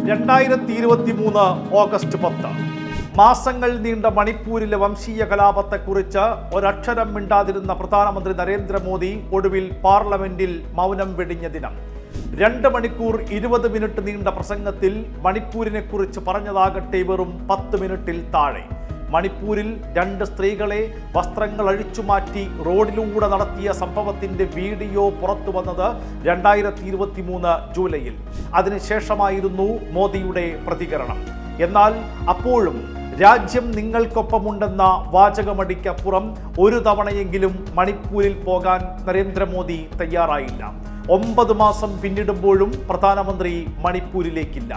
2023 August 10 മാസങ്ങൾ നീണ്ട മണിപ്പൂരിലെ വംശീയ കലാപത്തെക്കുറിച്ച് ഒരക്ഷരം മിണ്ടാതിരുന്ന പ്രധാനമന്ത്രി നരേന്ദ്രമോദി ഒടുവിൽ പാർലമെന്റിൽ മൗനം വെടിഞ്ഞ ദിനം. 2 മണിക്കൂർ 20 മിനിറ്റ് നീണ്ട പ്രസംഗത്തിൽ മണിപ്പൂരിനെ കുറിച്ച് പറഞ്ഞതാകട്ടെ വെറും 10 മിനിറ്റിൽ താഴെ. മണിപ്പൂരിൽ 2 സ്ത്രീകളെ വസ്ത്രങ്ങൾ അഴിച്ചുമാറ്റി റോഡിലൂടെ നടത്തിയ സംഭവത്തിന്റെ വീഡിയോ പുറത്തു വന്നത് 2023 ജൂലൈയിൽ. അതിനുശേഷമായിരുന്നു മോദിയുടെ പ്രതികരണം. എന്നാൽ അപ്പോഴും രാജ്യം നിങ്ങൾക്കൊപ്പമുണ്ടെന്ന വാചകമടിക്കപ്പുറം ഒരു തവണയെങ്കിലും മണിപ്പൂരിൽ പോകാൻ നരേന്ദ്രമോദി തയ്യാറായില്ല. 9 മാസം പിന്നിടുമ്പോഴും പ്രധാനമന്ത്രി മണിപ്പൂരിലേക്കില്ല.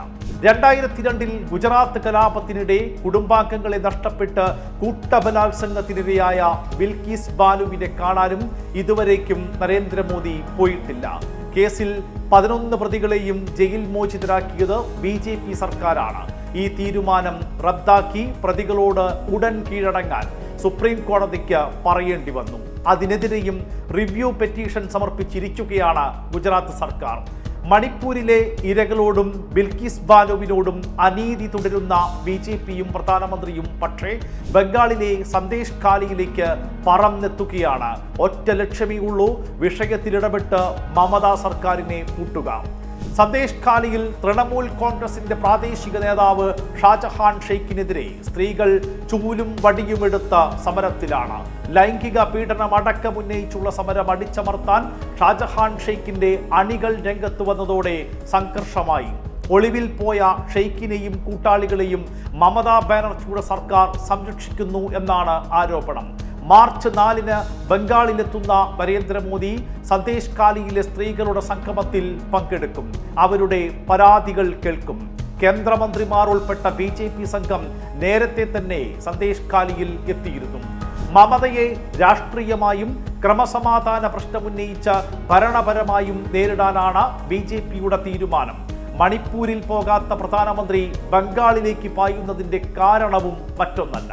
2002 ഗുജറാത്ത് കലാപത്തിനിടെ കുടുംബാംഗങ്ങളെ നഷ്ടപ്പെട്ട് കൂട്ടബലാത്സംഗത്തിനിരയായ ബിൽക്കിസ് ബാനുവിനെ കാണാനും ഇതുവരേക്കും നരേന്ദ്രമോദി പോയിട്ടില്ല. കേസിൽ 11 പ്രതികളെയും ജയിൽ മോചിതരാക്കിയത് BJP സർക്കാരാണ്. ഈ തീരുമാനം റദ്ദാക്കി പ്രതികളോട് ഉടൻ കീഴടങ്ങാൻ സുപ്രീം കോടതിക്ക് പറയേണ്ടി വന്നു. അതിനെതിരെയും റിവ്യൂ പെറ്റീഷൻ സമർപ്പിച്ചിരിക്കുകയാണ് ഗുജറാത്ത് സർക്കാർ. മണിപ്പൂരിലെ ഇരകളോടും ബിൽക്കിസ് ബാനുവിനോടും അനീതി തുടരുന്ന BJPയും പ്രധാനമന്ത്രിയും പക്ഷേ ബംഗാളിലെ സന്ദേശ് ഖാലിയിലേക്ക് പറന്നെത്തുകയാണ്. ഒറ്റ ലക്ഷ്യമേ ഉള്ളൂ, വിഷയത്തിലിടപെട്ട് മമതാ സർക്കാരിനെ പൂട്ടുക. സന്ദേശ് ഖാലിയിൽ തൃണമൂൽ കോൺഗ്രസിന്റെ പ്രാദേശിക നേതാവ് ഷാജഹാൻ ഷെയ്ഖിനെതിരെ സ്ത്രീകൾ ചൂലും വടിയുമെടുത്ത സമരത്തിലാണ്. ലൈംഗിക പീഡനം അടക്കം ഉന്നയിച്ചുള്ള സമരം അടിച്ചമർത്താൻ ഷാജഹാൻ ഷെയ്ഖിന്റെ അണികൾ രംഗത്ത് വന്നതോടെ സംഘർഷമായി. ഒളിവിൽ പോയ ഷെയ്ഖിനെയും കൂട്ടാളികളെയും മമതാ ബാനർജിയുടെ സർക്കാർ സംരക്ഷിക്കുന്നു എന്നാണ് ആരോപണം. മാർച്ച് 4 ബംഗാളിലെത്തുന്ന നരേന്ദ്രമോദി സന്ദേശ് ഖാലിയിലെ സ്ത്രീകളുടെ സംഗമത്തിൽ പങ്കെടുക്കും. അവരുടെ പരാതികൾ കേൾക്കും. കേന്ദ്രമന്ത്രിമാർ ഉൾപ്പെട്ട BJP സംഘം നേരത്തെ തന്നെ സന്ദേശ് ഖാലിയിൽ എത്തിയിരുന്നു. മമതയെ രാഷ്ട്രീയമായും ക്രമസമാധാന പ്രശ്നമുന്നയിച്ച ഭരണപരമായും നേരിടാനാണ് BJPയുടെ തീരുമാനം. മണിപ്പൂരിൽ പോകാത്ത പ്രധാനമന്ത്രി ബംഗാളിലേക്ക് പായുന്നതിന്റെ കാരണവും മറ്റൊന്നല്ല.